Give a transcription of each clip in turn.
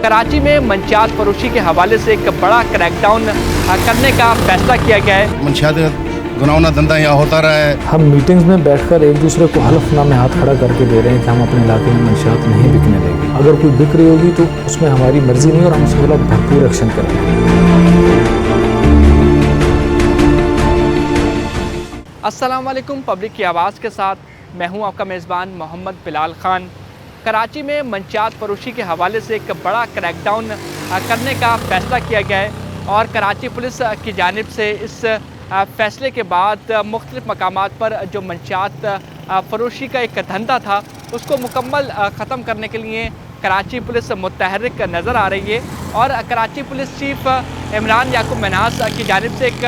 कराची में मंशियात फरोशी के हवाले से एक बड़ा क्रैकडाउन करने का फैसला किया गया है। मंशियात गुनाहों धंधा यहाँ होता रहा है। हम मीटिंग्स में बैठकर एक दूसरे को हलफनामे हाथ खड़ा करके दे रहे हैं कि हम अपने इलाके में मंशियात नहीं बिकने देंगे। अगर कोई बिक रही होगी तो उसमें हमारी मर्जी नहीं और हम उसके खिलाफ भरपूर एक्शन करेंगे। अस्सलाम वालेकुम, पब्लिक की आवाज़ के साथ मैं हूं आपका मेज़बान मोहम्मद बिलाल ख़ान। कराची में मंशियात फरोशी के हवाले से एक बड़ा क्रैकडाउन करने का फ़ैसला किया गया है और कराची पुलिस की जानिब से इस फ़ैसले के बाद मुख्तलिफ़ मकामात पर जो मंशियात फरोशी का एक धंधा था उसको मुकम्मल ख़त्म करने के लिए कराची पुलिस मुतहर्रिक नज़र आ रही है। और कराची पुलिस चीफ इमरान याकूब मन्हास की जानिब से एक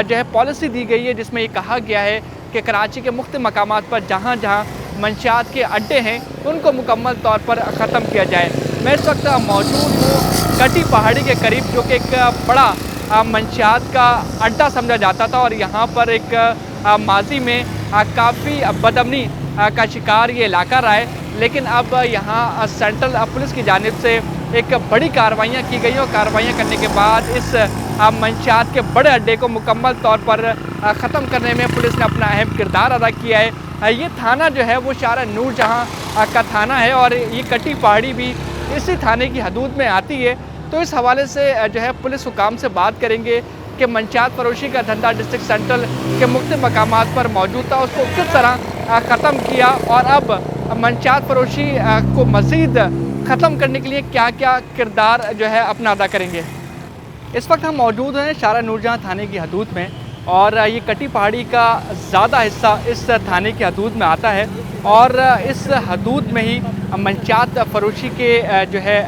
जो है पॉलिसी दी गई है जिसमें ये कहा गया है कि कराची के मुख्तलिफ़ मकामात पर जहाँ जहाँ मंशियात के अड्डे हैं उनको मुकम्मल तौर पर ख़त्म किया जाए। मैं इस वक्त मौजूद हूँ कटी पहाड़ी के करीब, जो कि एक बड़ा मंशियात का अड्डा समझा जाता था और यहाँ पर एक माजी में काफ़ी बदअमनी का शिकार ये इलाका रहा है। लेकिन अब यहाँ सेंट्रल पुलिस की जानिब से एक बड़ी कार्रवाइयाँ की गई और कार्रवाइयाँ करने के बाद इस मंशियात के बड़े अड्डे को मुकम्मल तौर पर ख़त्म करने में पुलिस ने अपना अहम किरदार अदा किया है। ये थाना जो है वो शारा नूरजहाँ का थाना है और ये कटी पहाड़ी भी इसी थाने की हदूद में आती है। तो इस हवाले से जो है पुलिस हुकाम से बात करेंगे कि मंशियात फरोशी का धंधा डिस्ट्रिक्ट सेंट्रल के मुख्तलिफ़ मकामात पर मौजूद था, उसको किस तरह ख़त्म किया और अब मंशियात फरोशी को मज़ीद ख़त्म करने के लिए क्या क्या किरदार जो है अपना अदा करेंगे। इस वक्त हम मौजूद हैं शारा नूरजहाँ थाने की हदूद में और ये कटी पहाड़ी का ज़्यादा हिस्सा इस थाने की हदूद में आता है और इस हदूद में ही मंशियात फरोशी के जो है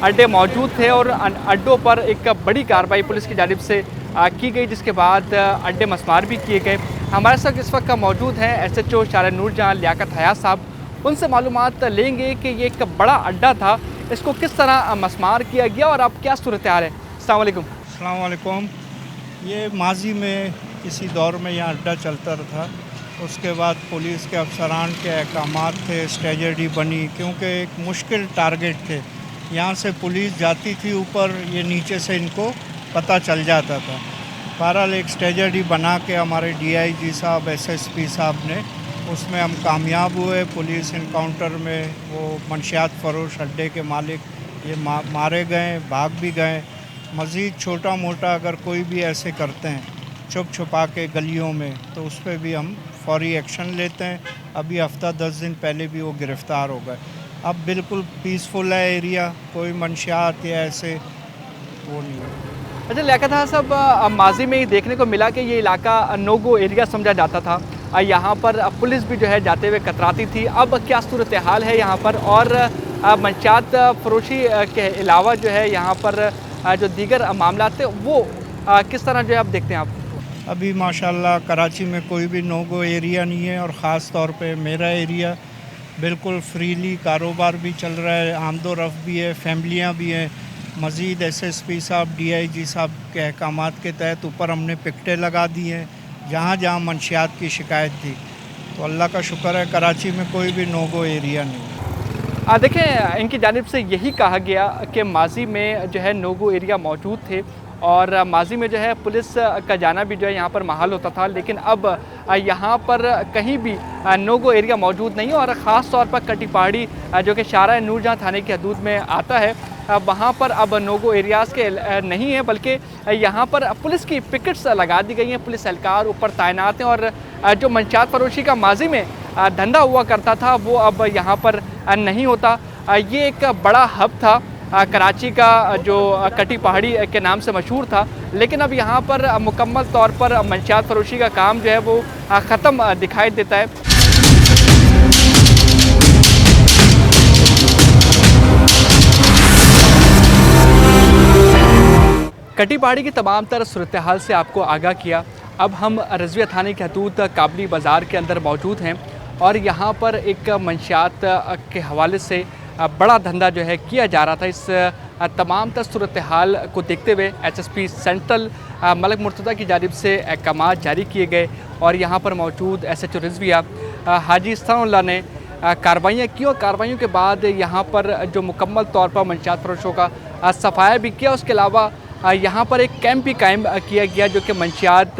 अड्डे मौजूद थे और अड्डों पर एक बड़ी कार्रवाई पुलिस की जानिब से की गई, जिसके बाद अड्डे मस्मार भी किए गए। हमारे साथ इस वक्त मौजूद हैं SHO शारा नूरजहाँ लियाकत हयात साहब। उनसे मालूमात लेंगे कि ये एक बड़ा अड्डा था, इसको किस तरह मस्मार किया गया और अब क्या सूरत हाल है। अस्सलाम वालेकुम। अस्सलाम वालेकुम। ये माजी में किसी दौर में यहाँ अड्डा चलता था, उसके बाद पुलिस के अफसरान के अहकामात थे, स्ट्रेटजी बनी, क्योंकि एक मुश्किल टारगेट थे। यहाँ से पुलिस जाती थी ऊपर, ये नीचे से इनको पता चल जाता था। बहरहाल एक स्ट्रेटजी बना के हमारे DIG साहब SSP साहब ने, उसमें हम कामयाब हुए। पुलिस इनकाउंटर में वो मंशियात फरोश अड्डे के मालिक ये मारे गए, भाग भी गए। मज़ीद छोटा मोटा अगर कोई भी ऐसे करते हैं छुप छुपा के गलियों में, तो उस पर भी हम फौरी एक्शन लेते हैं। अभी हफ्ता 10 दिन पहले भी वो गिरफ़्तार हो गए। अब बिल्कुल पीसफुल है एरिया, कोई मंशियात या ऐसे वो नहीं है। अच्छा लियाकत साहब, माजी में ही देखने को मिला कि ये इलाका नो गो एरिया समझा जाता था, यहाँ पर पुलिस भी जो है जाते हुए कतराती थी। अब क्या सूरत हाल है यहाँ पर और मंशियात फरोशी के अलावा जो है यहाँ पर जो दीगर मामला थे वो किस तरह जो है आप देखते हैं आप? अभी माशाल्लाह कराची में कोई भी नो गो एरिया नहीं है और ख़ास तौर पे मेरा एरिया बिल्कुल फ्रीली कारोबार भी चल रहा है, आमदो रफ़ भी है, फैमिलियाँ भी हैं। मज़ीद SSP साहब DIG साहब के अहकामात के तहत ऊपर हमने पिकटें लगा दी हैं जहाँ जहाँ मंशियात की शिकायत थी। तो अल्लाह का शुक्र है कराची में कोई भी नो गो एरिया नहीं है। देखें, इनकी जानिब से यही कहा गया कि माजी में जो है नो गो एरिया मौजूद थे और माजी में जो है पुलिस का जाना भी जो है यहाँ पर महाल होता था, लेकिन अब यहाँ पर कहीं भी नो गो एरिया मौजूद नहीं है और ख़ास तौर पर कटी पहाड़ी जो कि शारा नूरजहाँ थाने की हदूद में आता है, वहाँ पर अब नो गो एरियाज़ के नहीं है, बल्कि यहाँ पर पुलिस की पिकेट्स लगा दी गई हैं, पुलिस एहलकार ऊपर तैनात हैं और जो मंशियात फरोशी का माजी में धंधा हुआ करता था वो अब यहाँ पर नहीं होता। ये एक बड़ा हब था कराची का जो कटी पहाड़ी के नाम से मशहूर था, लेकिन अब यहाँ पर मुकम्मल तौर पर मंशियात फरोशी का काम जो है वो ख़त्म दिखाई देता है। कटी पहाड़ी की तमाम तरह सूरत हाल से आपको आगाह किया। अब हम रज़विया थाने की हदूद काबली बाज़ार के अंदर मौजूद हैं और यहाँ पर एक मंशियात के हवाले से बड़ा धंधा जो है किया जा रहा था। इस तमाम तर सूरत हाल को देखते हुए SSP सेंट्रल मलिक मुर्तज़ा की जानिब से अहकामात जारी किए गए और यहाँ पर मौजूद SHO रज़विया हाजी इस्तानुल्लाह ने कार्रवाइयाँ की और कार्रवाइयों के बाद यहाँ पर जो मुकम्मल तौर पर मंशियात फरोशों का सफाया भी किया। उसके अलावा यहाँ पर एक कैंप भी कायम किया गया जो कि मंशियात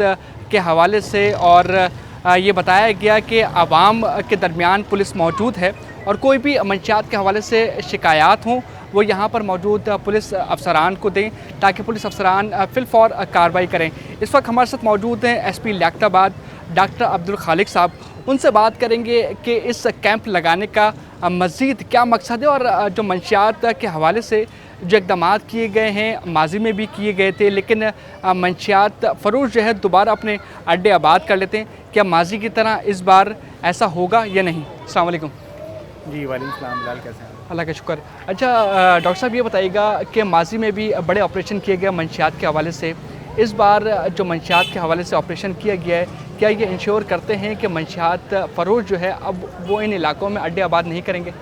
के हवाले से, और ये बताया गया कि आवाम के दरमियान पुलिस मौजूद है और कोई भी मंशियात के हवाले से शिकायत हों वो यहाँ पर मौजूद पुलिस अफसरान को दें ताकि पुलिस अफसरान फिलफौर कार्रवाई करें। इस वक्त हमारे साथ मौजूद हैं एसपी लियाकताबाद डॉक्टर अब्दुल खालिक साहब। उनसे बात करेंगे कि इस कैंप लगाने का मज़ीद क्या मकसद है और जो मंशियात के हवाले से जो इक़दाम किए गए हैं माजी में भी किए गए थे, लेकिन मंशियात फ़रोश जो है दोबारा अपने अड्डे आबाद कर लेते हैं, क्या माजी की तरह इस बार ऐसा होगा या नहीं? अस्सलाम वालेकुम। जी वालेकुम सलाम, बिलाल कैसे हैं? अल्लाह का शुक्र। अच्छा डॉक्टर साहब ये बताइएगा कि माजी में भी बड़े ऑपरेशन किए गए मंशियात के हवाले से, इस बार जो मंशियात के हवाले से ऑपरेशन किया गया है क्या ये इंश्योर करते हैं कि मंशियात फ़रोश जो है अब वो इन इलाकों में अड्डे आबाद नहीं करेंगे?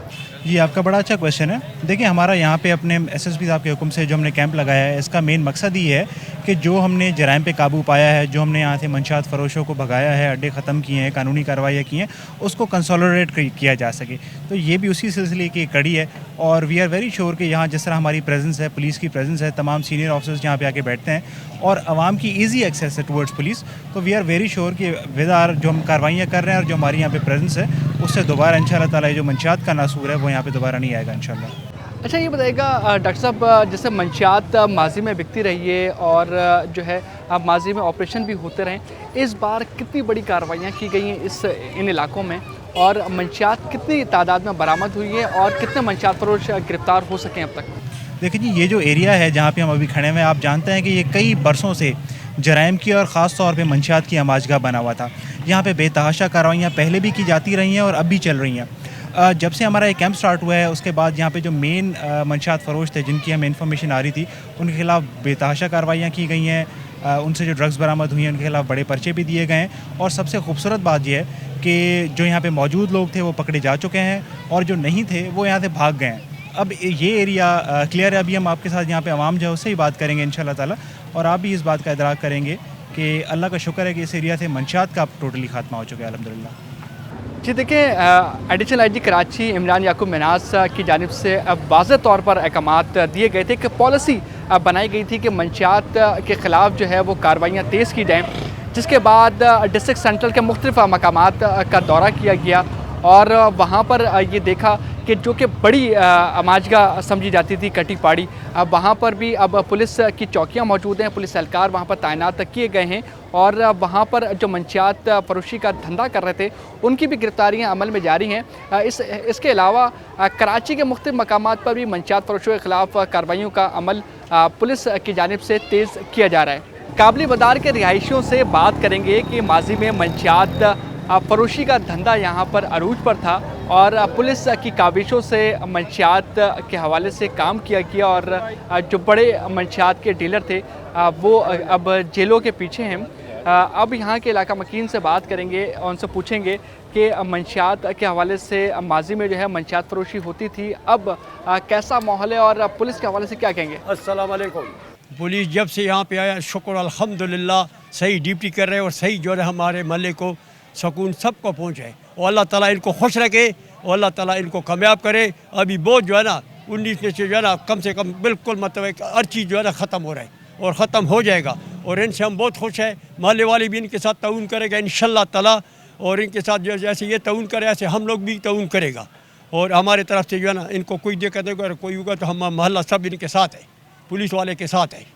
जी आपका बड़ा अच्छा क्वेश्चन है। देखिए हमारा यहाँ पे अपने एसएसपी साहब के हुक्म से जो हमने कैंप लगाया है इसका मेन मकसद ये है कि जो हमने जराइम पे काबू पाया है, जो हमने यहाँ से मंशियात फ़रोशों को भगाया है, अड्डे ख़त्म किए हैं, कानूनी कार्रवाइयाँ की हैं, उसको कंसोलिडेट किया जा सके। तो ये भी उसी सिलसिले की कड़ी है और वी आर वेरी श्योर कि यहाँ जिस तरह हमारी प्रेजेंस है, पुलिस की प्रेजेंस है, तमाम सीनियर ऑफिसर्स यहाँ पे आके बैठते हैं और आवाम की ईजी एक्सेस है टुवर्ड्स पुलिस, तो वी आर वेरी श्योर कि विद आर जो हम कार्रवाइयाँ कर रहे हैं और जो हमारी यहाँ पे प्रेजेंस है उससे दोबारा इंशाल्लाह ताला जो मंशियात का नासूर है वो यहाँ पे दोबारा नहीं आएगा इंशाल्लाह। अच्छा ये बताइएगा डॉक्टर साहब, जैसे मंशियात माजी में बिकती रही है और जो है अब माजी में ऑपरेशन भी होते रहें, इस बार कितनी बड़ी कार्रवाइयाँ की गई हैं इन इलाकों में और मंशियात कितनी तादाद में बरामद हुई है और कितने मंशियात फरोश गिरफ़्तार हो सकें अब तक? देखिए जी, ये जो एरिया है जहाँ पे हम अभी खड़े हुए हैं, आप जानते हैं कि ये कई बरसों से जराइम की और ख़ास तौर पे मंशियात की आमाजगाह बना हुआ था। यहाँ पे बेतहाशा कार्रवाइयाँ पहले भी की जाती रही हैं और अब भी चल रही हैं। जब से हमारा ये कैंप स्टार्ट हुआ है उसके बाद यहाँ पे जो मेन मंशियात फ़रोश थे जिनकी हमें इन्फॉर्मेशन आ रही थी उनके खिलाफ़ बेतहाशा कार्रवाइयाँ की गई हैं, उनसे जो ड्रग्स बरामद हुई हैं उनके खिलाफ़ बड़े पर्चे भी दिए गए हैं और सबसे खूबसूरत बात यह है कि जो यहाँ पे मौजूद लोग थे वो पकड़े जा चुके हैं और जो नहीं थे वो यहाँ से भाग गए हैं। अब ये एरिया क्लियर है। अभी हम आपके साथ यहाँ पे आवाम जो है उससे ही बात करेंगे इंशाल्लाह ताला और आप भी इस बात का इदराक करेंगे कि अल्लाह का शुक्र है कि इस एरिया से मंशियात का टोटली खात्मा हो चुका है अल्हम्दुलिल्लाह। जी देखिए, एडिशनल आईजी कराची इमरान याकूब मिनाज की जानिब से वाज़ेह तौर पर अहकामात दिए गए थे कि पॉलिसी बनाई गई थी कि मंशियात के ख़िलाफ़ जो है वो कार्रवाइयाँ तेज़ की जाएँ, जिसके बाद डिस्ट्रिक्ट सेंट्रल के मुख्तलिफ़ मकामात का दौरा किया गया और वहाँ पर ये देखा कि जो कि बड़ी आमाजगाह समझी जाती थी कटी पाड़ी, अब वहाँ पर भी अब पुलिस की चौकियाँ मौजूद हैं, पुलिस एहलकार वहाँ पर तैनात किए गए हैं और वहाँ पर जो मंशियात फरोशी का धंधा कर रहे थे उनकी भी गिरफ्तारियाँ अमल में जारी हैं। इसके अलावा कराची के मुख्तलिफ़ मकामात पर भी मंशियात फरोशों के ख़िलाफ़ कार्रवाइयों का अमल पुलिस की जानिब से तेज़ किया जा रहा है। काबिल मदार के रिहायशियों से बात करेंगे कि माजी में मंशियात फरोशी का धंधा यहाँ पर अरूज पर था और पुलिस की काविशों से मंशियात के हवाले से काम किया गया और जो बड़े मंशियात के डीलर थे वो अब जेलों के पीछे हैं। अब यहाँ के इलाका मकीन से बात करेंगे और उनसे पूछेंगे कि मंशियात के हवाले से माजी में जो है मंशियात फरोशी होती थी, अब कैसा माहौल है और पुलिस के हवाले से क्या कहेंगे? अस्सलाम वालेकुम। पुलिस जब से यहाँ पे आया शुक्र अल्हम्दुलिल्लाह सही ड्यूटी कर रहे हैं और सही जो है हमारे महल्ले को सुकून सबको पहुँचे और अल्लाह ताला इनको खुश रखे और अल्लाह ताला इनको कामयाब करे। अभी बहुत जो है ना 19 में से जो है ना कम से कम बिल्कुल मतलब हर चीज़ जो है ना ख़त्म हो रहा है और ख़त्म हो जाएगा और इनसे हम बहुत खुश हैं। महल्ले वाले भी इनके साथ ताउन करेगा इंशाल्लाह ताला और इनके साथ जो जैसे ये ताउन करे ऐसे हम लोग भी ताउन करेगा और हमारे तरफ से जो है ना इनको कोई दिक्कत नहीं, अगर कोई होगा तो हम महल्ला सब इनके साथ है, पुलिस वाले के साथ है।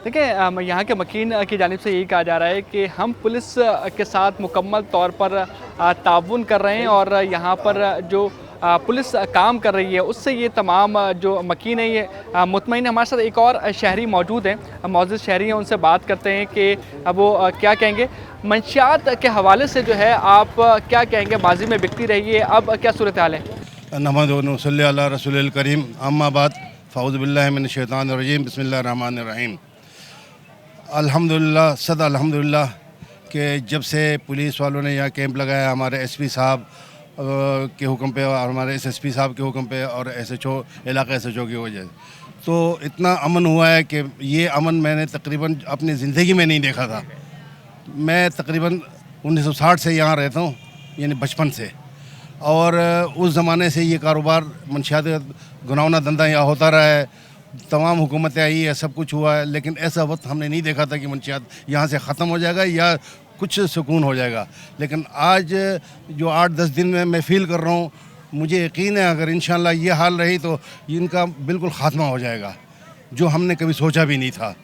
देखिए, यहाँ के मकीन की जानिब से यही कहा जा रहा है कि हम पुलिस के साथ मुकम्मल तौर पर ताउन कर रहे हैं और यहाँ पर जो पुलिस काम कर रही है उससे ये तमाम जो मकीन है ये मुतमईन है। हमारे साथ एक और शहरी मौजूद हैं, मौजूद शहरी हैं, उनसे बात करते हैं कि वो क्या कहेंगे मंशियात के हवाले से जो है आप क्या कहेंगे? माजी में बिकती रही है, अब क्या सूरत हाल है? नहमदुहु व नसल्ली अला रसूलिल करीम, अम्मा बाद, फ़ऊज़ु बिल्लाहि मिनश शैतानिर रजीम, बिस्मिल्लाहिर रहमानिर रहीम। अल्हम्दुलिल्लाह सद अल्हम्दुलिल्लाह कि जब से पुलिस वालों ने यहाँ कैंप लगाया हमारे एसपी साहब के हुक्म पे और हमारे एसएसपी साहब के हुक्म पे और एसएचओ इलाका एसएचओ की वजह से तो इतना अमन हुआ है कि ये अमन मैंने तकरीबन अपनी ज़िंदगी में नहीं देखा था। मैं तकरीबन 1960 से यहाँ रहता हूँ, यानी बचपन से। और उस ज़माने से ये कारोबार मंशियात गुनाहों धंधा यहाँ होता रहा है। तमाम हुकूमतें आई है, सब कुछ हुआ है, लेकिन ऐसा वक्त हमने नहीं देखा था कि मंशियात यहाँ से ख़त्म हो जाएगा या कुछ सुकून हो जाएगा। लेकिन आज जो 8-10 दिन में मैं फ़ील कर रहा हूँ, मुझे यकीन है अगर इंशाअल्लाह ये हाल रही तो इनका बिल्कुल ख़ात्मा हो जाएगा, जो हमने कभी सोचा भी नहीं था।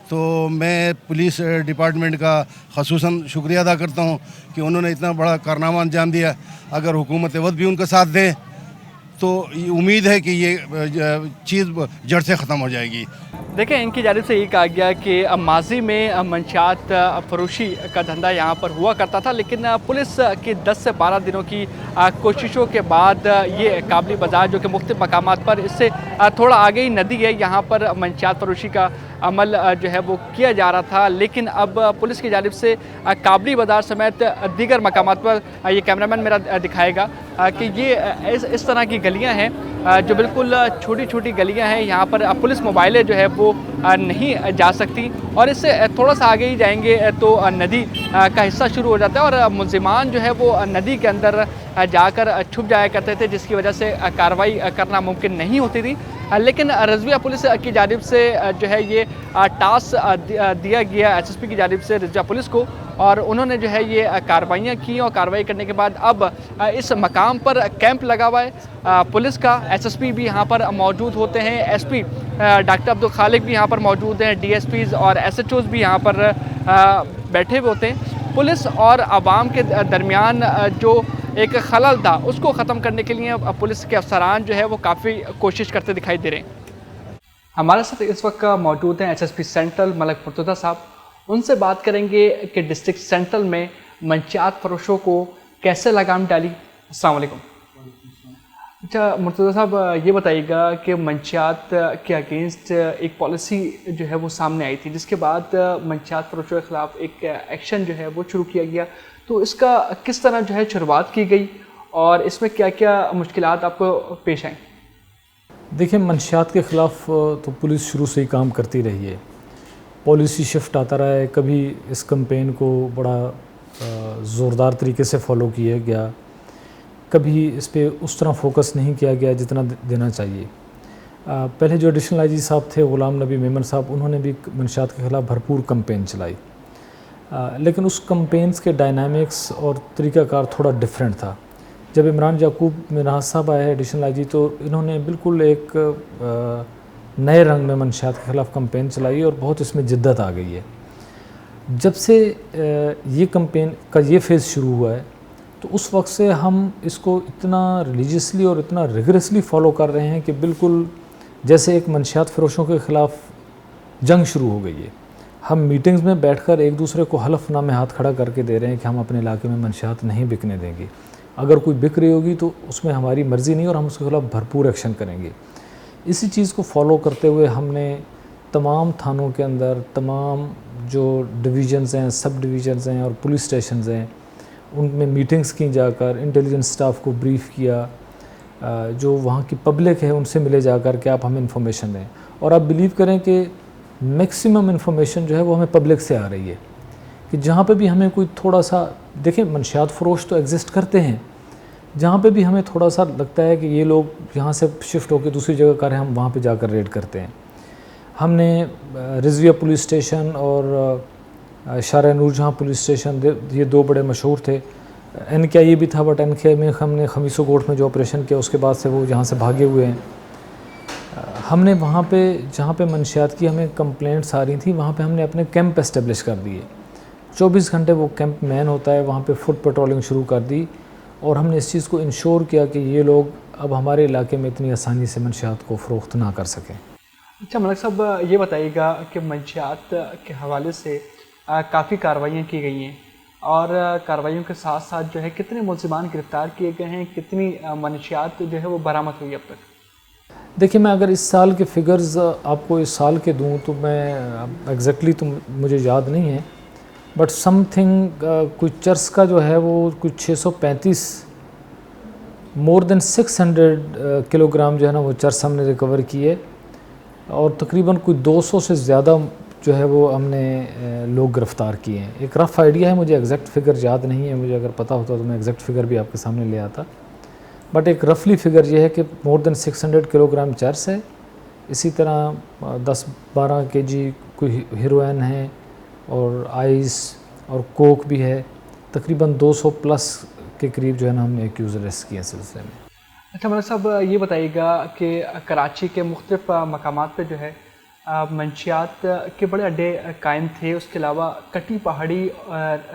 तो मैं पुलिस डिपार्टमेंट का ख़ुसूसन शुक्रिया अदा करता हूँ कि उन्होंने इतना बड़ा कारनामा अंजाम दिया। अगर हुकूमत वक्त भी उनका साथ दें तो ये उम्मीद है कि ये चीज़ जड़ से ख़त्म हो जाएगी। देखिए, इनकी जानिब से ये कहा गया कि माजी में मंशियात फरोशी का धंधा यहाँ पर हुआ करता था, लेकिन पुलिस की 10 से 12 दिनों की कोशिशों के बाद ये काबली बाज़ार जो कि मुख्तलिफ मकामात पर इससे थोड़ा आगे ही नदी है, यहाँ पर मंशियात फरोशी का अमल जो है वो किया जा रहा था। लेकिन अब पुलिस की जानिब से काबली बाज़ार समेत दीगर मकामात पर, ये कैमरामैन मेरा दिखाएगा कि ये इस तरह की गलियाँ हैं जो बिल्कुल छोटी छोटी गलियां हैं। यहाँ पर पुलिस मोबाइलें जो है वो नहीं जा सकती, और इससे थोड़ा सा आगे ही जाएंगे तो नदी का हिस्सा शुरू हो जाता है और मुलजिमान जो है वो नदी के अंदर जाकर छुप जाया करते थे, जिसकी वजह से कार्रवाई करना मुमकिन नहीं होती थी। लेकिन रज़विया पुलिस की जानिब से जो है ये टास्क दिया गया एसएसपी की जानिब से रज़विया पुलिस को, और उन्होंने जो है ये कार्रवाइयाँ की, और कार्रवाई करने के बाद अब इस मकाम पर कैंप लगा हुआ है पुलिस का। एसएसपी भी यहाँ पर मौजूद होते हैं, एसपी डॉक्टर अब्दुल खालिक भी यहाँ पर मौजूद हैं, डीएसपीज़ और एसएचओज़ भी यहाँ पर बैठे हुए होते हैं। पुलिस और आवाम के दरमियान जो एक खलल था उसको ख़त्म करने के लिए पुलिस के अफसरान जो है वो काफ़ी कोशिश करते दिखाई दे रहे हैं। हमारे साथ इस वक्त मौजूद हैं एसएसपी सेंट्रल मलक मुर्तज़ा साहब। उनसे बात करेंगे कि डिस्ट्रिक्ट सेंट्रल में मंशियात फरोशों को कैसे लगाम डाली। अस्सलाम वालेकुम। अच्छा मुर्तज़ा साहब, ये बताइएगा कि मंशियात के अगेंस्ट एक पॉलिसी जो है वो सामने आई थी, जिसके बाद मंशियात फरोशों के ख़िलाफ़ एक एक्शन जो है वो शुरू किया गया, तो इसका किस तरह जो है शुरुआत की गई और इसमें क्या क्या मुश्किलात आपको पेश आएँ? देखिए, मंशियात के ख़िलाफ़ तो पुलिस शुरू से ही काम करती रही है। पॉलिसी शिफ्ट आता रहा है, कभी इस कैंपेन को बड़ा ज़ोरदार तरीके से फॉलो किया गया, कभी इस पे उस तरह फोकस नहीं किया गया जितना देना चाहिए। पहले जो एडिशनल आईजी साहब थे ग़ुलाम नबी मेमन साहब, उन्होंने भी मंशियात के ख़िलाफ़ भरपूर कैंपेन चलाई, लेकिन उस कैंपेन्स के डायनामिक्स और तरीक़ाकार थोड़ा डिफरेंट था। जब इमरान याकूब मिराज साहब आए एडिशनल आईजी, तो इन्होंने बिल्कुल एक नए रंग में मंशियात के ख़िलाफ़ कैंपेन चलाई और बहुत इसमें जिद्दत आ गई है। जब से ये कैंपेन का ये फेज़ शुरू हुआ है, तो उस वक्त से हम इसको इतना रिलीजियसली और इतना रिगरसली फॉलो कर रहे हैं कि बिल्कुल जैसे एक मंशियात फरोशों के ख़िलाफ़ जंग शुरू हो गई है। हम मीटिंग्स में बैठकर एक दूसरे को हलफनामे हाथ खड़ा करके दे रहे हैं कि हम अपने इलाके में मंशियात नहीं बिकने देंगे। अगर कोई बिक रही होगी तो उसमें हमारी मर्ज़ी नहीं और हम उसके ख़िलाफ़ भरपूर एक्शन करेंगे। इसी चीज़ को फॉलो करते हुए हमने तमाम थानों के अंदर तमाम जो डिवीज़न्स हैं, सब डिवीज़न्स हैं और पुलिस स्टेशंस हैं, उनमें मीटिंग्स की जाकर इंटेलिजेंस स्टाफ को ब्रीफ़ किया, जो वहाँ की पब्लिक है उनसे मिले जाकर कि आप हमें इंफॉर्मेशन दें। और आप बिलीव करें कि मैक्सिमम इंफॉर्मेशन जो है वो हमें पब्लिक से आ रही है कि जहाँ पे भी हमें कोई थोड़ा सा, देखिए मंशियात फरोश तो एग्जिस्ट करते हैं, जहाँ पे भी हमें थोड़ा सा लगता है कि ये लोग यहाँ से शिफ्ट होकर दूसरी जगह कर रहे हैं, हम वहाँ पे जाकर रेड करते हैं। हमने रिजविया पुलिस स्टेशन और शारा नूरजहाँ पुलिस स्टेशन, ये दो बड़े मशहूर थे। एनके ये भी था, बट एनके में हमने खमीसो गोट में जो ऑपरेशन किया उसके बाद से वो यहाँ से भागे हुए हैं। हमने वहाँ पे जहाँ पे मंशियात की हमें कंप्लेंट्स आ रही थी, वहाँ पे हमने अपने कैंप एस्टेब्लिश कर दिए। 24 घंटे वो कैंप मैन होता है, वहाँ पे फुट पेट्रोलिंग शुरू कर दी और हमने इस चीज़ को इंश्योर किया कि ये लोग अब हमारे इलाके में इतनी आसानी से मंशियात को फ़रोख्त ना कर सकें। अच्छा मलक साहब, ये बताइएगा कि मंशियात के हवाले से काफ़ी कार्रवाइयाँ की गई हैं और कार्रवाइयों के साथ साथ जो है कितने मुलजिमान गिरफ़्तार किए गए हैं, कितनी मंशियात जो है वो बरामद हुई अब तक? देखिए, मैं अगर इस साल के फ़िगर्स आपको इस साल के दूँ तो मैं एग्जैक्टली तो मुझे याद नहीं है, बट समथिंग कुछ चर्स का जो है वो कुछ 635 मोर देन 600 किलोग्राम जो है ना वो चर्स हमने रिकवर किए और तकरीबन कुछ 200 से ज़्यादा जो है वो हमने लोग गिरफ़्तार किए हैं। एक रफ़ आइडिया है, मुझे एग्जैक्ट फ़िगर याद नहीं है, मुझे अगर पता होता तो मैं एग्जैक्ट फ़िगर भी आपके सामने ले आता। बट एक रफली फिगर ये है कि मोर देन 600 किलोग्राम चर्स है, इसी तरह 10-12 केजी कोई हीरोइन है और आइस और कोक भी है। तकरीबन 200 प्लस के करीब जो है ना हमने एक्यूज अरेस्ट किए हैं सिलसिले में। अच्छा मलिक साहब, ये बताइएगा कि कराची के मुख्तलिफ मकामात पे जो है मंशियात के बड़े अड्डे कायम थे, उसके अलावा कटी पहाड़ी,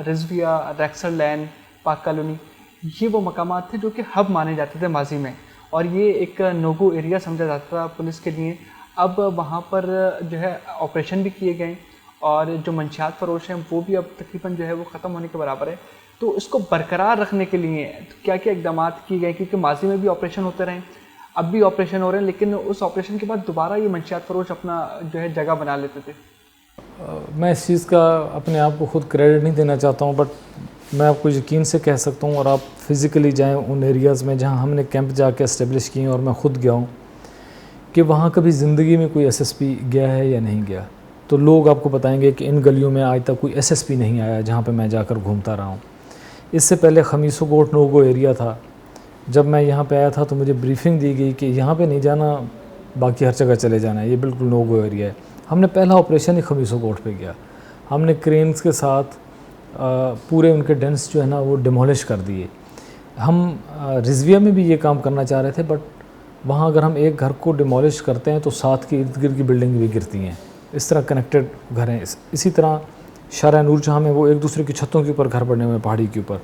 रिजविया, रेक्सर लैन, पाक कॉलोनी, ये वो मकामात थे जो कि हब माने जाते थे माजी में, और ये एक नोगो एरिया समझा जाता था पुलिस के लिए। अब वहाँ पर जो है ऑपरेशन भी किए गए और जो मंशियात फरोश हैं वो भी अब तकरीबन जो है वो ख़त्म होने के बराबर है। तो इसको बरकरार रखने के लिए क्या क्या इक़दाम किए गए, क्योंकि माजी में भी ऑपरेशन होते रहे, अब भी ऑपरेशन हो रहे हैं, लेकिन उस ऑपरेशन के बाद दोबारा ये मंशियात फरोश अपना जो है जगह बना लेते थे। मैं इस चीज़ का अपने आप को खुद क्रेडिट नहीं देना चाहता हूँ, बट मैं आपको यकीन से कह सकता हूँ, और आप फिज़िकली जाएँ उन एरियाज़ में जहाँ हमने कैंप जाके इस्टेब्लिश किए और मैं ख़ुद गया हूँ, कि वहाँ कभी ज़िंदगी में कोई SSP गया है या नहीं गया। तो लोग आपको बताएंगे कि इन गलियों में आज तक कोई SSP नहीं आया जहाँ पे मैं जाकर घूमता रहा हूँ। इससे पहले खमीसो कोट नोगो एरिया था, जब मैं यहाँ पे आया था तो मुझे ब्रीफिंग दी गई कि यहाँ पे नहीं जाना, बाकी हर जगह चले जाना है, ये बिल्कुल नोगो एरिया है। हमने पहला ऑपरेशन ही खमीसो कोट पे किया, हमने क्रेन्स के साथ पूरे उनके डेंस जो है ना वो डिमोलिश कर दिए। हम रिजविया में भी ये काम करना चाह रहे थे, बट वहाँ अगर हम एक घर को डिमोलिश करते हैं तो साथ के इर्द गिर्द की बिल्डिंग भी गिरती हैं, इस तरह कनेक्टेड घर हैं। इसी तरह शारा नूर जहाँ में वो एक दूसरे की छतों के ऊपर घर बने हुए हैं पहाड़ी के ऊपर,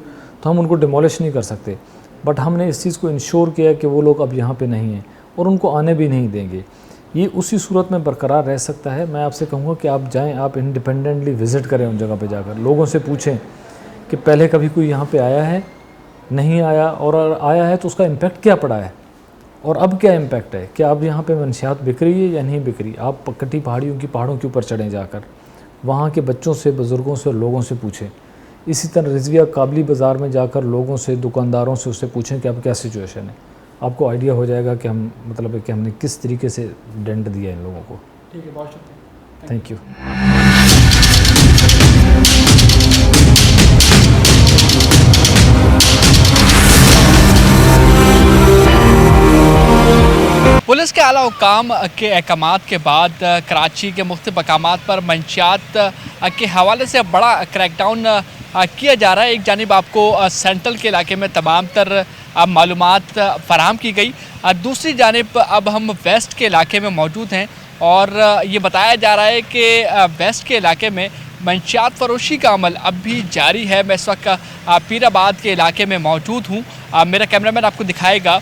तो हम उनको डिमोलिश नहीं कर सकते, बट हमने इस चीज़ को इंश्योर किया कि वो लोग अब यहाँ पे नहीं हैं और उनको आने भी नहीं देंगे। ये उसी सूरत में बरकरार रह सकता है। मैं आपसे कहूँगा कि आप जाएँ, आप इंडिपेंडेंटली विज़िट करें उन जगह पे जाकर, लोगों से पूछें कि पहले कभी कोई यहाँ पे आया है, नहीं आया, और आया है तो उसका इम्पेक्ट क्या पड़ा है और अब क्या इम्पेक्ट है, क्या अब यहाँ पे मंशियात बिक रही है या नहीं बिक रही। आप कटी पहाड़ों के ऊपर चढ़ें, जाकर वहाँ के बच्चों से, बुज़ुर्गों से और लोगों से पूछें। इसी तरह रिजविया काबली बाज़ार में जाकर लोगों से, दुकानदारों से उससे पूछें कि अब क्या सिचुएशन है। आपको आइडिया हो जाएगा कि हम मतलब है कि हमने किस तरीके से डेंट दिया इन लोगों को। ठीक है, बहुत शुक्रिया, थैंक यू। पुलिस के आला हुकाम के अहकामात के बाद कराची के मुख्तलिफ मकामात पर मंशियात के हवाले से बड़ा क्रैकडाउन किया जा रहा है। एक जानिब आपको सेंट्रल के इलाके में तमाम तर मालूमात फराहम की गई, दूसरी जानिब अब हम वेस्ट के इलाके में मौजूद हैं और ये बताया जा रहा है कि वेस्ट के इलाके में मंशियात फरोशी का अमल अब भी जारी है। मैं इस वक्त पीराबाद के इलाके में मौजूद हूँ। मेरा कैमरामैन आपको दिखाएगा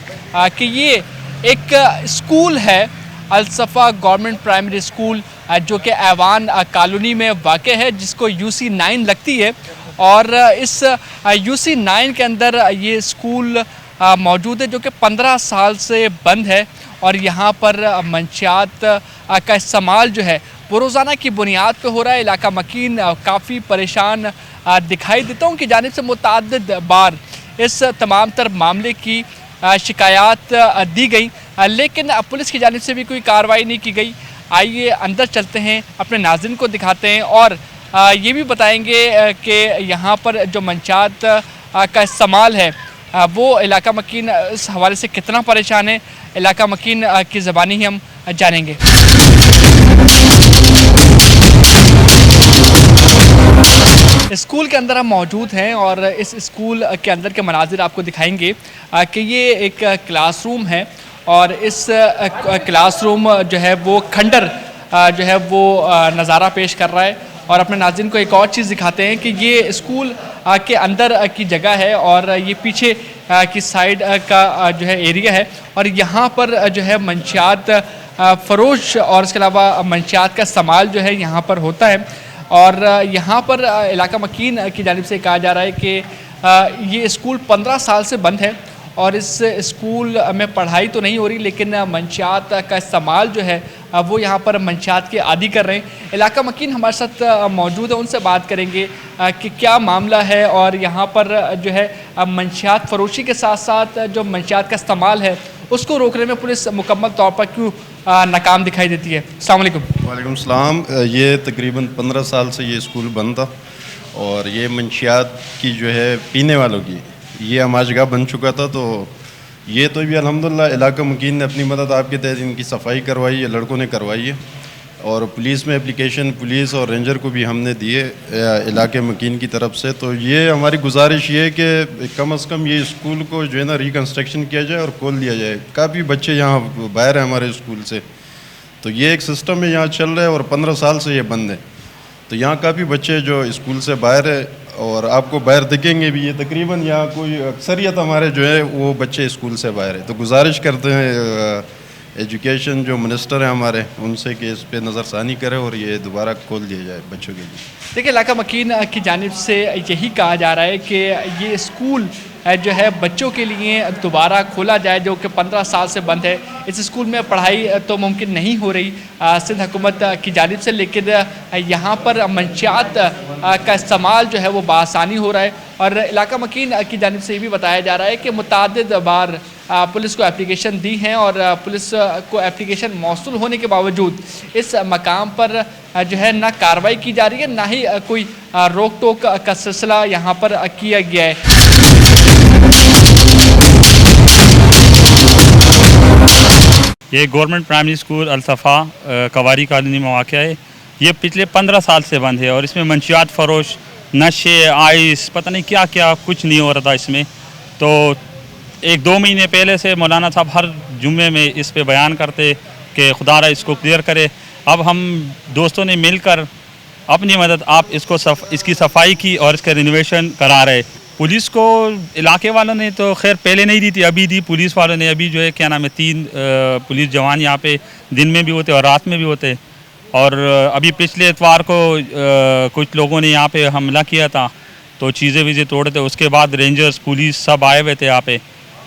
कि ये एक स्कूल है, अलसफ़ा गवर्नमेंट प्राइमरी स्कूल, जो कि ऐवान कॉलोनी में वाक़े है, जिसको UC 9 लगती है, और इस UC 9 के अंदर ये स्कूल मौजूद है, जो कि 15 साल से बंद है। और यहाँ पर मंशियात का इस्तेमाल जो है वो रोज़ाना की बुनियाद पे हो रहा है। इलाका मकीन काफ़ी परेशान दिखाई देता हूँ कि जानिब से मुतअद्दिद बार इस तमाम तर मामले की शिकायत दी गई, लेकिन पुलिस की जानिब से भी कोई कार्रवाई नहीं की गई। आइए अंदर चलते हैं, अपने नाज़रीन को दिखाते हैं और ये भी बताएंगे कि यहाँ पर जो मंशियात का इस्तेमाल है वो इलाका मकीन इस हवाले से कितना परेशान है। इलाका मकीन की ज़बानी ही हम जानेंगे। स्कूल के अंदर हम मौजूद हैं और इस स्कूल के अंदर के मनाजिर आपको दिखाएंगे कि ये एक क्लासरूम है और इस क्लासरूम जो है वो खंडर जो है वो नज़ारा पेश कर रहा है। और अपने नाज़रीन को एक और चीज़ दिखाते हैं कि ये स्कूल के अंदर की जगह है और ये पीछे की साइड का जो है एरिया है, और यहाँ पर जो है मंशियात फ़रोश और इसके अलावा मंशियात का इस्तेमाल जो है यहाँ पर होता है। और यहाँ पर इलाका मकीन की जानिब से कहा जा रहा है कि ये स्कूल 15 साल से बंद है और इस स्कूल में पढ़ाई तो नहीं हो रही, लेकिन मंशियात का इस्तेमाल जो है वो यहाँ पर मंशियात के आदी कर रहे हैं। इलाका मकीन हमारे साथ मौजूद है, उनसे बात करेंगे कि क्या मामला है और यहाँ पर जो है मंशियात फ़रोशी के साथ साथ जो मंशियात का इस्तेमाल है उसको रोकने में पुलिस मुकम्मल तौर पर क्यों नाकाम दिखाई देती है। अस्सलाम वालेकुम। वालेकुम सलाम। ये तकरीबन 15 साल से ये स्कूल बंद था और ये मंशियात की जो है पीने वालों की ये हमाजगाह बन चुका था, तो ये तो भी अल्हम्दुलिल्लाह इलाका मुकीन ने अपनी मदद आपके तहत इनकी सफाई करवाई है, लड़कों ने करवाई है। और पुलिस में एप्लीकेशन पुलिस और रेंजर को भी हमने दिए इलाके मुकीन की तरफ से। तो ये हमारी गुजारिश ये है कि कम से कम ये स्कूल को जो है ना रिकन्स्ट्रक्शन किया जाए और खोल दिया जाए। काफ़ी बच्चे यहाँ बाहर हैं हमारे स्कूल से, तो ये एक सिस्टम है यहाँ चल रहा है और 15 साल से ये बंद है। तो यहाँ काफ़ी बच्चे जो स्कूल से बाहर है और आपको बाहर दिखेंगे भी, ये तकरीबन यहाँ कोई अक्सरियत हमारे जो है वो बच्चे स्कूल से बाहर है। तो गुजारिश करते हैं एजुकेशन जो मिनिस्टर हैं हमारे उनसे कि इस पे नज़रसानी करें और ये दोबारा खोल दिया जाए बच्चों के लिए। देखिए, इलाका मकीन की जानिब से यही कहा जा रहा है कि ये स्कूल जो है बच्चों के लिए दोबारा खोला जाए, जो कि 15 साल से बंद है। इस स्कूल में पढ़ाई तो मुमकिन नहीं हो रही सिंध हुकूमत की जानिब से, लेकिन यहाँ पर मंशियात का इस्तेमाल जो है वो बआसानी हो रहा है। और इलाका मकीन की जानिब से ये भी बताया जा रहा है कि मुतअद्दिद बार पुलिस को एप्लीकेशन दी हैं और पुलिस को एप्लीकेशन मौसूल होने के बावजूद इस मकाम पर जो है ना कार्रवाई की जा रही है, ना ही कोई रोक टोक का सिलसिला यहाँ पर किया गया है। ये गवर्नमेंट प्राइमरी स्कूल अल-सफ़ा कवारी कॉलोनी में वाक़ है। ये पिछले 15 साल से बंद है और इसमें मंशियात फरोश, नशे, आइस, पता नहीं क्या क्या कुछ नहीं हो रहा था इसमें। तो 1-2 महीने पहले से मौलाना साहब हर जुम्मे में इस पे बयान करते कि खुदारा इसको क्लियर करे। अब हम दोस्तों ने मिलकर अपनी मदद आप इसकी सफाई की और इसका रिनोवेशन करा रहे। पुलिस को इलाके वालों ने तो खैर पहले नहीं दी थी, अभी दी पुलिस वालों ने। अभी जो है क्या नाम है 3 पुलिस जवान यहाँ पे दिन में भी होते और रात में भी होते। और अभी पिछले इतवार को कुछ लोगों ने यहाँ पे हमला किया था, तो चीज़ें वीज़ें तोड़े थे। उसके बाद रेंजर्स पुलिस सब आए हुए थे यहाँ पे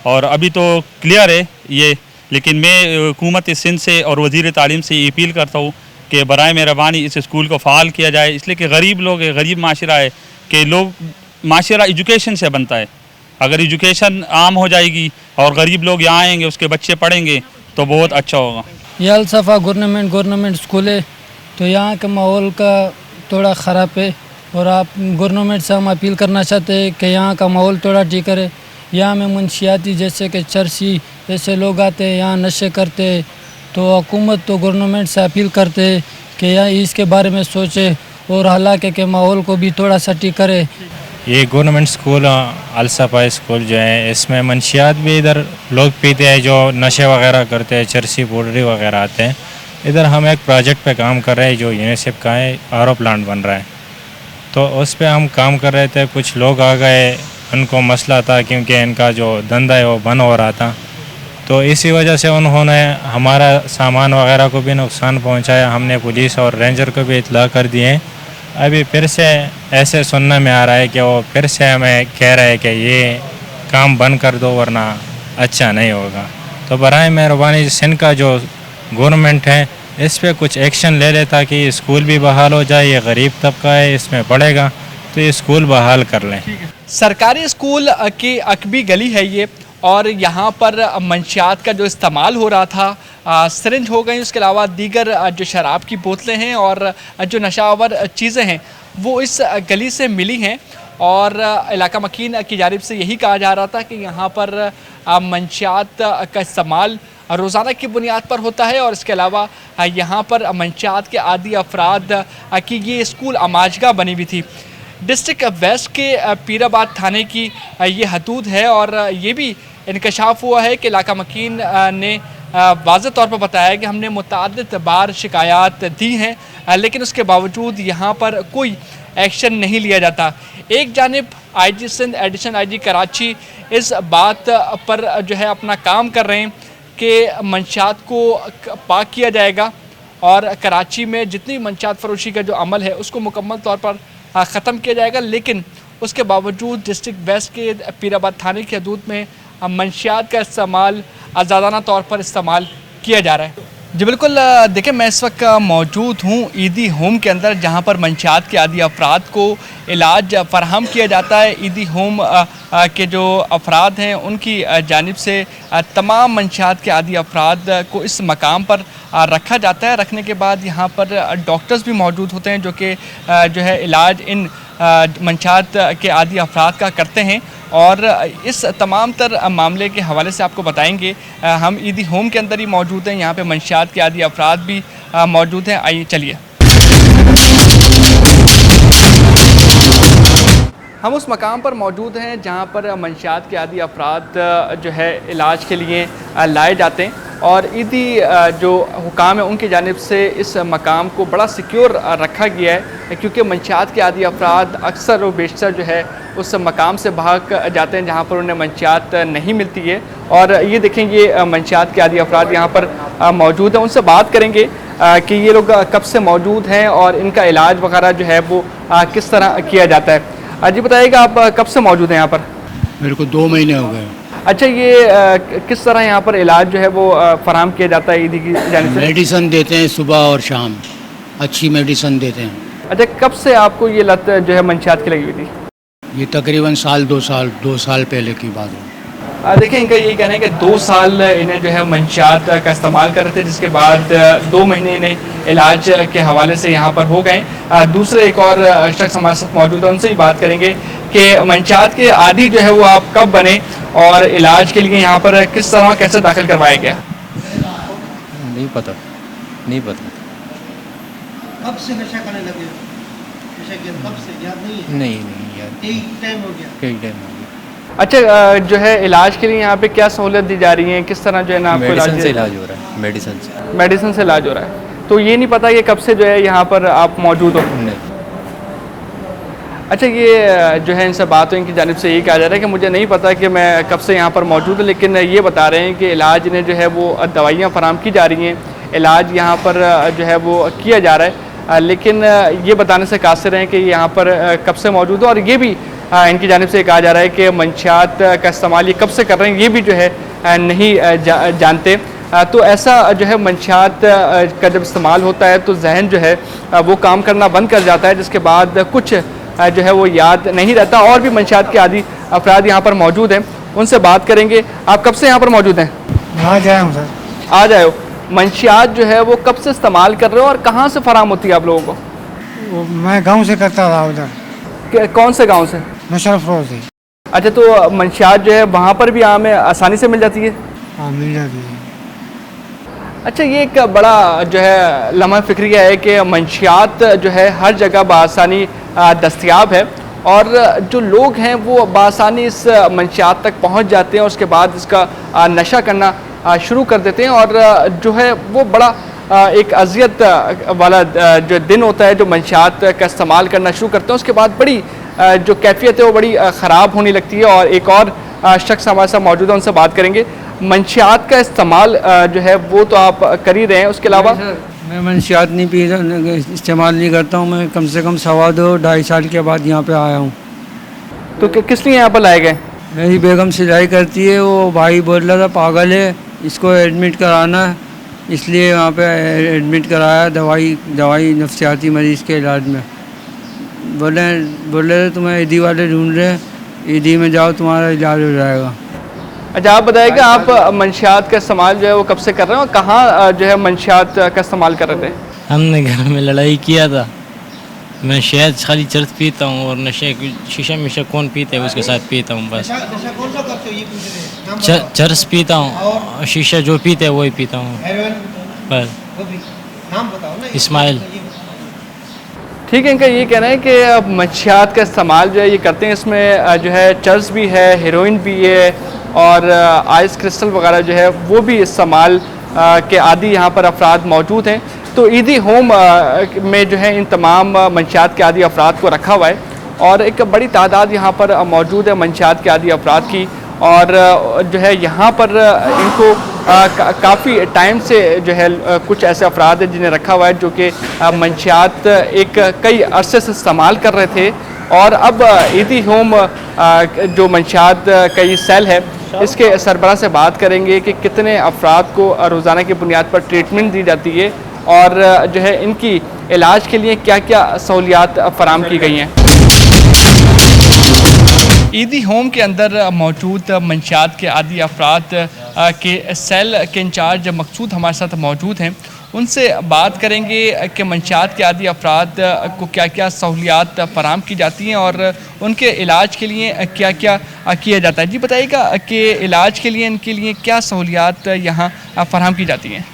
और अभी तो क्लियर है ये। लेकिन मैं हुकूमत सिंध से और वज़ीर तालीम से ये अपील करता हूँ कि बराए मेहरबानी इस स्कूल को फ़ाल किया जाए, इसलिए कि गरीब लोग है, गरीब माशरा है कि लोग माशरा एजुकेशन से बनता है। अगर एजुकेशन आम हो जाएगी और गरीब लोग यहाँ आएंगे, उसके बच्चे पढ़ेंगे तो बहुत अच्छा होगा। ये अल-सफ़ा गवर्नमेंट स्कूल है, तो यहाँ के माहौल का थोड़ा ख़राब है और आप गवर्नमेंट से हम अपील करना चाहते हैं कि यहाँ का माहौल थोड़ा ठीक करे। यहाँ में मुनशियाती जैसे कि चर्सी जैसे लोग आते हैं, यहाँ नशे करते हैं, तो हुकूमत तो गवर्नमेंट से अपील करते हैं कि यहाँ इसके बारे में सोचे और हालांकि के माहौल को भी थोड़ा सा ठीक करे। ये गवर्नमेंट स्कूल अल-सफ़ा स्कूल जो है, इसमें मंशियात भी इधर लोग पीते हैं जो नशे वगैरह करते हैं, चरसी पाउडरी वगैरह आते हैं। इधर हम एक प्रोजेक्ट पे काम कर रहे हैं जो यूनिसेफ का है, आर ओ प्लांट बन रहा है, तो उस पे हम काम कर रहे थे। कुछ लोग आ गए, उनको मसला था क्योंकि इनका जो धंधा है वो बंद हो रहा था, तो इसी वजह से उन्होंने हमारा सामान वगैरह को भी नुकसान पहुंचाया। हमने पुलिस और रेंजर को भी इत्तला कर दिए। अभी फिर से ऐसे सुनने में आ रहा है कि वो फिर से हमें कह रहे हैं कि ये काम बंद कर दो वरना अच्छा नहीं होगा। तो बराए मेहरबानी सिंध का जो गवर्नमेंट है इस पे कुछ एक्शन ले ले ताकि स्कूल भी बहाल हो जाए। ये गरीब तबका है, इसमें पढ़ेगा, तो ये स्कूल बहाल कर लें। सरकारी स्कूल की अकबी गली है ये, और यहाँ पर मंशियात का जो इस्तेमाल हो रहा था, सिरिंज हो गई, उसके अलावा दीगर जो शराब की बोतलें हैं और जो नशावर चीज़ें हैं वो इस गली से मिली हैं। और इलाका मकीन की जानिब से यही कहा जा रहा था कि यहाँ पर मंशियात का इस्तेमाल रोज़ाना की बुनियाद पर होता है और इसके अलावा यहाँ पर मंशियात के आदी अफराद की ये स्कूल अमाजगा बनी हुई थी। डिस्ट्रिक्ट वेस्ट के पीराबाद थाने की ये हदूद है और ये भी इंकशाफ हुआ है कि इलाका मकीन ने वाज़ेह तौर पर बताया कि हमने मुतअद्दिद बार शिकायत दी हैं, लेकिन उसके बावजूद यहाँ पर कोई एक्शन नहीं लिया जाता। एक जानिब IG Sindh additional IG Karachi इस बात पर जो है अपना काम कर रहे हैं कि मंशियात को पाक किया जाएगा और कराची में जितनी मंशियात फरोशी का जो अमल है उसको मुकम्मल तौर पर ख़त्म किया जाएगा, लेकिन उसके बावजूद डिस्ट्रिक्ट वेस्ट के पीराबाद थाने की हदूद में मंशियात का इस्तेमाल आज़ादाना तौर पर इस्तेमाल किया जा रहा है। जी बिल्कुल, देखिए मैं इस वक्त मौजूद हूँ ईदी होम के अंदर, जहाँ पर मंशियात के आदी अफराद को इलाज फ़राहम किया जाता है। ईदी होम के जो अफराद हैं उनकी जानिब से तमाम मंशियात के आदी अफराद को इस मकाम पर रखा जाता है। रखने के बाद यहाँ पर डॉक्टर्स भी मौजूद होते हैं जो कि जो है इलाज इन मंशियात के आदी अफराद का करते हैं और इस तमाम तर मामले के हवाले से आपको बताएंगे। हम ईदी होम के अंदर ही मौजूद हैं, यहाँ पे मंशियात के आदी अफराद भी मौजूद हैं। आइए चलिए, हम उस मकाम पर मौजूद हैं जहाँ पर मंशियात के आदी अफराद जो है इलाज के लिए लाए जाते हैं और ईदी जो हुकाम है उनकी जानिब से इस मकाम को बड़ा सिक्योर रखा गया है, क्योंकि मंशियात के आदी अफराद अक्सर व बेशतर जो है उस मकाम से भाग जाते हैं जहाँ पर उन्हें मंशियात नहीं मिलती है। और ये देखें, ये मंशियात के आदी अफराद यहाँ पर मौजूद हैं। उनसे बात करेंगे कि ये लोग कब से मौजूद हैं और इनका इलाज वगैरह जो है वो किस तरह किया जाता है। जी बताइएगा, आप कब से मौजूद हैं यहाँ पर? मेरे को 2 महीने हो गए। अच्छा, ये किस तरह यहाँ पर इलाज जो है वो फराहम किया जाता है ईदी की जानिब से? मेडिसन देते हैं सुबह और शाम, अच्छी मेडिसन देते हैं। अच्छा, कब से आपको ये लत जो है मंशियात की लगी हुई थी? ये तकरीबन 2 साल पहले की बात है। देखिए, इनका यही कहना है कि 2 साल इन्हें जो है मंशियात का इस्तेमाल कर रहे थे, जिसके बाद 2 महीने इन्हें इलाज के हवाले से यहाँ पर हो गए। दूसरे एक और शख्स हमारे साथ मौजूद है, उनसे ही बात करेंगे कि मंशियात के आदी जो है वो आप कब बने और इलाज के लिए यहाँ पर किस तरह कैसे दाखिल करवाया गया? नहीं पता। कब से नशा करने लगे? नशा किया कब से, याद नहीं है? नहीं याद। कई टाइम हो गया। अच्छा, जो है इलाज के लिए यहाँ पे क्या सहूलत दी जा रही है, किस तरह जो है ना आपको मेडिसिन से इलाज हो रहा है। मेडिसिन से इलाज हो रहा है। तो ये नहीं पता कि कब से जो है यहाँ पर आप मौजूद हो? नहीं। अच्छा, ये जो है इनसे बात हो, इनकी जानिब से यही कहा जा रहा है कि मुझे नहीं पता कि मैं कब से यहाँ पर मौजूद हूँ, लेकिन ये बता रहे हैं कि इलाज इन्हें जो है वो दवाइयाँ फराहम की जा रही हैं, इलाज यहाँ पर जो है वो किया जा रहा है, लेकिन ये बताने से कासिर हैं कि यहाँ पर कब से मौजूद हो। और ये भी इनकी जानिब से कहा जा रहा है कि मंशियात का इस्तेमाल ये कब से कर रहे हैं ये भी जो है नहीं जानते। तो ऐसा जो है मंशियात का जब इस्तेमाल होता है तो जहन जो है वो काम करना बंद कर जाता है, जिसके बाद कुछ जो है वो याद नहीं रहता। और भी मंशियात के आदी अफराद यहाँ पर मौजूद हैं, उनसे बात करेंगे। आप कब से यहाँ पर मौजूद हैं? आज आया हूँ सर। आज आए हो। मंशियात जो है वो कब से इस्तेमाल कर रहे हो और कहाँ से फराहम होती है आप लोगों को? मैं गांव से करता रहा उधर। कौन से गांव से? नशरफ रोड से। अच्छा, तो मंशियात जो है वहाँ पर भी आम आसानी से मिल जाती है? हाँ, मिल जाती है। अच्छा, ये एक बड़ा जो है लम्हा फिक्रिया है कि मंशियात जो है हर जगह बआसानी दस्तयाब है और जो लोग हैं वो बआसानी इस मंशियात तक पहुँच जाते हैं और उसके बाद इसका नशा करना शुरू कर देते हैं। और जो है वो बड़ा एक अजियत वाला जो दिन होता है, जो मंशियात का इस्तेमाल करना शुरू करते हैं, उसके बाद बड़ी जो कैफियत है वो बड़ी ख़राब होने लगती है। और एक और शख्स हमारे साथ मौजूद है, उनसे बात करेंगे। मंशियात का इस्तेमाल जो है वो तो आप कर ही रहे हैं, उसके अलावा? मैं मंशियात नहीं पी इस्तेमाल नहीं करता हूँ। मैं कम से कम 2.5 साल के बाद यहाँ पे आया हूँ। तो किस लिए यहाँ पर लाए गए? मेरी बेगम सिलाई करती है, वो भाई बोल रहा था पागल है, इसको एडमिट कराना है, इसलिए वहाँ पे एडमिट कराया। दवाई नफ्सियाती मरीज़ के इलाज में। बोल रहे तुम्हें ईदी वाले ढूंढ रहे हैं, ईदी में जाओ तुम्हारा इलाज हो जाएगा। अच्छा, आप बताइएगा, आप मंशियात का इस्तेमाल जो है वो कब से कर रहे हैं और कहाँ जो है मंशियात का इस्तेमाल कर रहे थे? हमने घर में लड़ाई किया था। मैं शायद खाली चरस पीता हूँ और नशे शीशा मिशा कौन पीता है उसके साथ पीता हूँ बस। चरस पीता हूँ, शीशा जो पीते हैं वही पीता हूँ बस। इस्माइल। ठीक है, इनका ये कहना है कि मंशियात का इस्तेमाल जो है ये करते हैं, इसमें जो है चर्स भी है, हेरोइन भी है और आइस क्रिस्टल वगैरह जो है वो भी इस्तेमाल के आदी यहाँ पर अफराद मौजूद हैं। तो ईदी होम में जो है इन तमाम मंशियात के आदी अफराद को रखा हुआ है और एक बड़ी तादाद यहाँ पर मौजूद है मंशियात के आदी अफराद की। और जो है यहाँ पर इनको काफ़ी टाइम से जो है कुछ ऐसे अफराद हैं जिन्हें रखा हुआ है जो कि मंशियात एक कई अरसे से इस्तेमाल कर रहे थे। और अब ईदी होम जो मंशियात कई सेल है, इसके सरबराह से बात करेंगे कि कितने अफराद को रोज़ाना की बुनियाद पर ट्रीटमेंट दी जाती है और जो है इनकी इलाज के लिए क्या क्या सहूलियात फराहम की गई हैं। ईदी होम के अंदर मौजूद मंशियात के आदी अफराद के सेल के इंचार्ज मकसूद हमारे साथ मौजूद हैं। उनसे बात करेंगे कि मंशियात के आदी अफराद को क्या क्या सहूलियात फराहम की जाती हैं और उनके इलाज के लिए क्या क्या किया जाता है। जी बताइएगा कि इलाज के लिए इनके लिए क्या सहूलियात यहाँ फराहम की जाती हैं।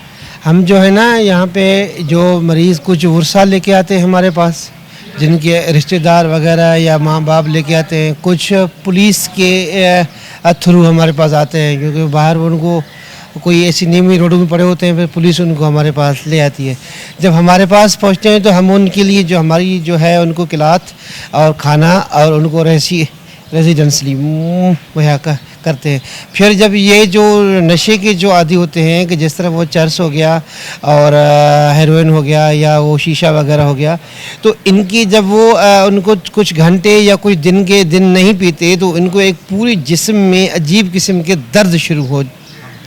हम जो है ना यहाँ पे जो मरीज़ कुछ वर्षा लेके आते हैं हमारे पास, जिनके रिश्तेदार वगैरह या माँ बाप लेके आते हैं, कुछ पुलिस के थ्रू हमारे पास आते हैं, क्योंकि बाहर उनको कोई ऐसी नीमी रोडों में पड़े होते हैं, फिर पुलिस उनको हमारे पास ले आती है। जब हमारे पास पहुँचते हैं तो हम उनके लिए जो हमारी जो है उनको किलात और खाना और उनको रेजिडेंसली मुहैया करते हैं। फिर जब ये जो नशे के जो आदी होते हैं कि जिस तरह वो चर्स हो गया और हेरोइन हो गया या वो शीशा वगैरह हो गया, तो इनकी जब वो उनको कुछ घंटे या कुछ दिन के दिन नहीं पीते तो इनको एक पूरी जिस्म में अजीब किस्म के दर्द शुरू हो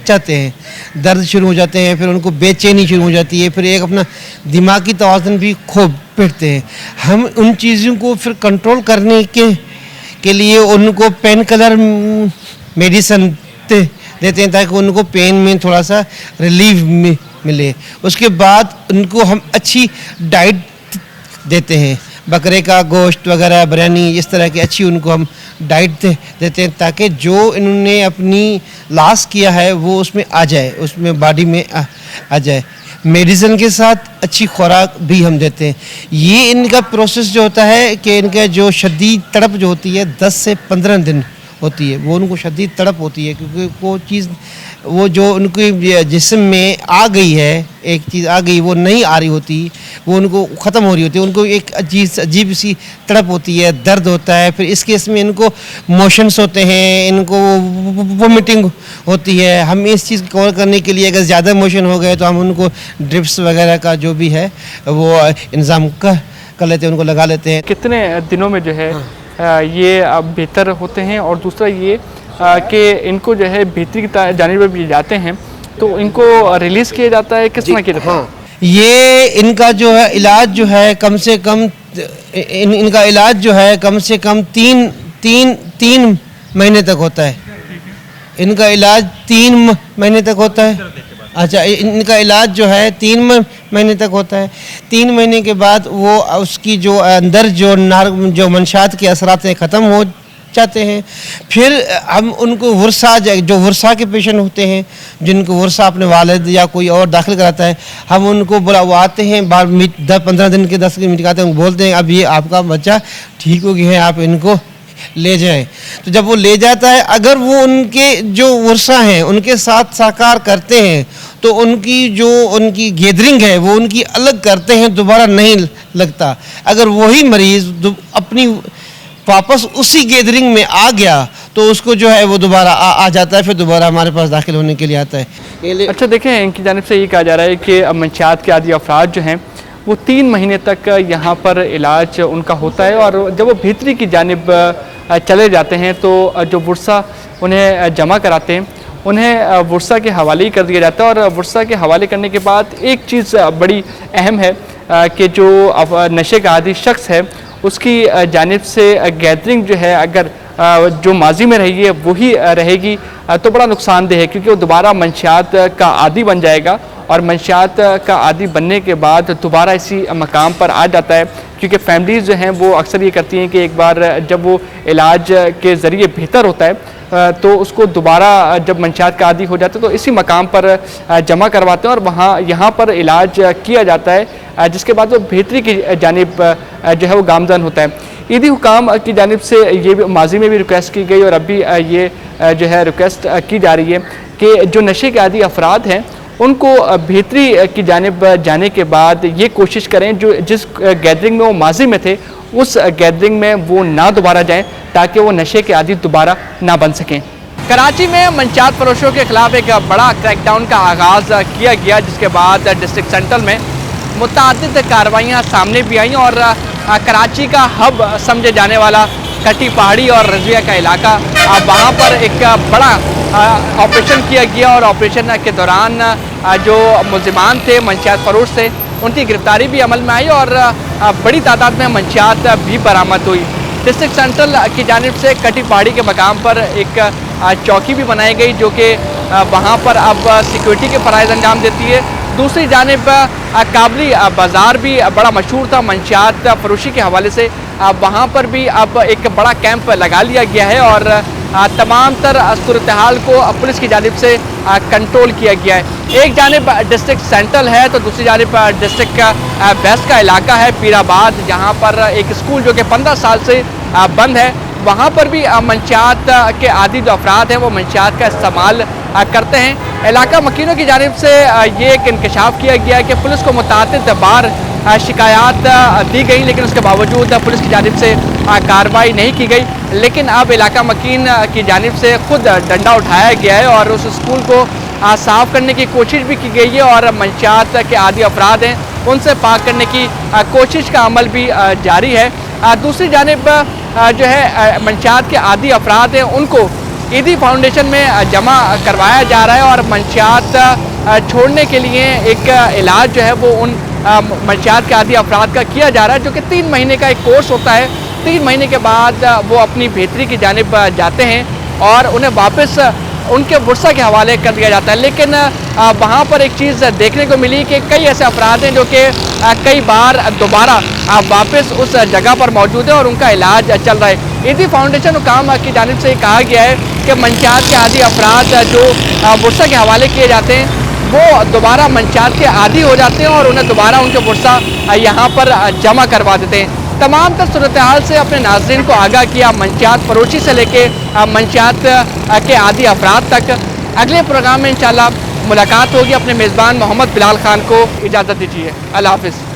जाते हैं, फिर उनको बेचैनी शुरू हो जाती है, फिर एक अपना दिमागी तवाज़ुन भी खो बैठते हैं। हम उन चीज़ों को फिर कंट्रोल करने के लिए उनको पेन किलर मेडिसिन देते हैं ताकि उनको पेन में थोड़ा सा रिलीफ मिले। उसके बाद उनको हम अच्छी डाइट देते हैं, बकरे का गोश्त वगैरह, बिरयानी, इस तरह की अच्छी उनको हम डाइट देते हैं ताकि जो इन्होंने अपनी लॉस किया है वो उसमें आ जाए, उसमें बॉडी में आ जाए। मेडिसिन के साथ अच्छी खुराक भी हम देते हैं। ये इनका प्रोसेस जो होता है कि इनका जो शदीद तड़प जो होती है 10 से 15 दिन होती है, वो उनको शदीद तड़प होती है, क्योंकि वो चीज़ वो जो उनके जिस्म में आ गई है, एक चीज़ आ गई वो नहीं आ रही होती, वो उनको ख़त्म हो रही होती है, उनको एक अजीब सी तड़प होती है, दर्द होता है। फिर इस केस में इनको मोशंस होते हैं, इनको वोमिटिंग होती है। हम इस चीज़ को कवर करने के लिए अगर ज़्यादा मोशन हो गए तो हम उनको ड्रिप्स वगैरह का जो भी है वो इंतज़ाम कर लेते हैं, उनको लगा लेते हैं। कितने दिनों में जो है ये बेहतर होते हैं, और दूसरा ये कि इनको जो है भीतरी की जानिब भी जाते हैं तो इनको रिलीज़ किया जाता है, किस तरह किया जाता है? ये इनका जो है इलाज जो है कम से कम इनका इलाज जो है कम से कम तीन महीने तक होता है। इनका इलाज 3 महीने तक होता है। अच्छा, इनका इलाज जो है 3 महीने तक होता है। 3 महीने के बाद वो उसकी जो अंदर जो मंशात के असरात हैं ख़त्म हो जाते हैं। फिर हम उनको जो वर्षा के पेशेंट होते हैं, जिनको वर्षा अपने वालिद या कोई और दाखिल कराता है, हम उनको बुलाते हैं 15 दिन के 10 मिनट के आते हैं, बोलते हैं अब ये आपका बच्चा ठीक हो गया है, आप इनको ले जाएं। तो जब वो ले जाता है, अगर वो उनके जो वर्षा हैं उनके साथ साकार करते हैं तो उनकी गैदरिंग है वो उनकी अलग करते हैं, दोबारा नहीं लगता। अगर वही मरीज़ अपनी वापस उसी गैदरिंग में आ गया तो उसको जो है वो दोबारा आ जाता है, फिर दोबारा हमारे पास दाखिल होने के लिए आता है। अच्छा, देखें इनकी जानिब से ये कहा जा रहा है कि मंशियात के आदी अफराद जो हैं वो 3 महीने तक यहाँ पर इलाज उनका होता है, और जब वो भीतरी की जानिब चले जाते हैं तो जो वर्षा उन्हें जमा कराते हैं उन्हें वर्षा के हवाले ही कर दिया जाता है। और वर्षा के हवाले करने के बाद एक चीज़ बड़ी अहम है कि जो नशे का आदी शख्स है उसकी जानिब से गैदरिंग जो है अगर जो माजी में रही है वही रहेगी तो बड़ा नुकसानदेह है, क्योंकि वो दोबारा मंशियात का आदी बन जाएगा, और मंशियात का आदी बनने के बाद दोबारा इसी मकाम पर आ जाता है। क्योंकि फैमिलीज़ जो हैं वो अक्सर ये करती हैं कि एक बार जब वो इलाज के ज़रिए बेहतर होता है तो उसको दोबारा जब मंशियात का आदी हो जाता है तो इसी मकाम पर जमा करवाते हैं और यहाँ पर इलाज किया जाता है, जिसके बाद वो बेहतरी की जानिब जो है वो गामज़न होता है। ईदी हुकाम की जानिब से ये भी माजी में भी रिक्वेस्ट की गई और अभी ये जो है रिक्वेस्ट की जा रही है कि जो नशे के आदी अफराद हैं उनको बेहतरी की जानिब जाने के बाद ये कोशिश करें जो जिस गैदरिंग में वो माजी में थे उस गैदरिंग में वो ना दोबारा जाएं ताकि वो नशे के आदी दोबारा ना बन सकें। कराची में मंशियात फरोशों के खिलाफ एक बड़ा क्रैकडाउन का आगाज़ किया गया, जिसके बाद डिस्ट्रिक्ट सेंट्रल में मुतअद्दिद कार्रवाइयाँ सामने भी आई और कराची का हब समझे जाने वाला कटी पहाड़ी और रज़िया का इलाका, वहाँ पर एक बड़ा ऑपरेशन किया गया और ऑपरेशन के दौरान जो मुल्ज़िमान थे मंशियात फरोश थे उनकी गिरफ्तारी भी अमल में आई और बड़ी तादाद में मंशियात भी बरामद हुई। डिस्ट्रिक्ट सेंट्रल की जानिब से कटी पहाड़ी के मकाम पर एक चौकी भी बनाई गई जो कि वहाँ पर अब सिक्योरिटी के फ़राइज़ अंजाम देती है। दूसरी जानिब काबली बाज़ार भी बड़ा मशहूर था मंशियात फरोशी के हवाले से, वहाँ पर भी अब एक बड़ा कैंप लगा लिया गया है और तमाम तर सूरत हाल को पुलिस की जानिब से कंट्रोल किया गया है। एक जानिब डिस्ट्रिक्ट सेंट्रल है तो दूसरी जानिब डिस्ट्रिक्ट वेस्ट का इलाका है पीराबाद, जहाँ पर एक स्कूल जो कि 15 साल से बंद है, वहाँ पर भी मंशियात के आदी जो अफराद हैं वो मंशियात का इस्तेमाल करते हैं। इलाका मकीनों की जानिब से ये एक इंकशाफ किया गया है कि पुलिस को मुतअद्दिद बार शिकायत दी गई, लेकिन उसके बावजूद पुलिस की जानिब से कार्रवाई नहीं की गई। लेकिन अब इलाका मकीन की जानिब से खुद डंडा उठाया गया है और उस स्कूल को साफ़ करने की कोशिश भी की गई है और मंशियात के आदी अफराद हैं उनसे पाक करने की कोशिश का अमल भी जारी है। दूसरी जानिब जो है मंशियात के आदी अफराद हैं उनको ईदी फाउंडेशन में जमा करवाया जा रहा है और मंशियात छोड़ने के लिए एक इलाज जो है वो उन मंशियात के आदी अफराद का किया जा रहा है, जो कि 3 महीने का एक कोर्स होता है। 3 महीने के बाद वो अपनी बेहतरी की जानिब जाते हैं और उन्हें वापस उनके वर्षा के हवाले कर दिया जाता है। लेकिन वहाँ पर एक चीज़ देखने को मिली कि कई ऐसे अफराद हैं जो कि कई बार दोबारा वापस उस जगह पर मौजूद है और उनका इलाज चल रहा है। ईदी फाउंडेशन हुकाम की जानिब से कहा गया है कि मंशियात के आदी अफराद जो वर्षा के हवाले किए जाते हैं वो दोबारा मंशियात के आदी हो जाते हैं और उन्हें दोबारा उनके वर्षा यहाँ पर जमा करवा देते हैं। तमाम तर सूरत हाल से अपने नाज़रीन को आगाह किया मंशियात फरोशी से लेके मंशियात के आदी अफराद तक। अगले प्रोग्राम में इंशाल्लाह मुलाकात होगी। अपने मेज़बान मोहम्मद बिलाल खान को इजाज़त दीजिए। अल्लाह हाफ़िज़।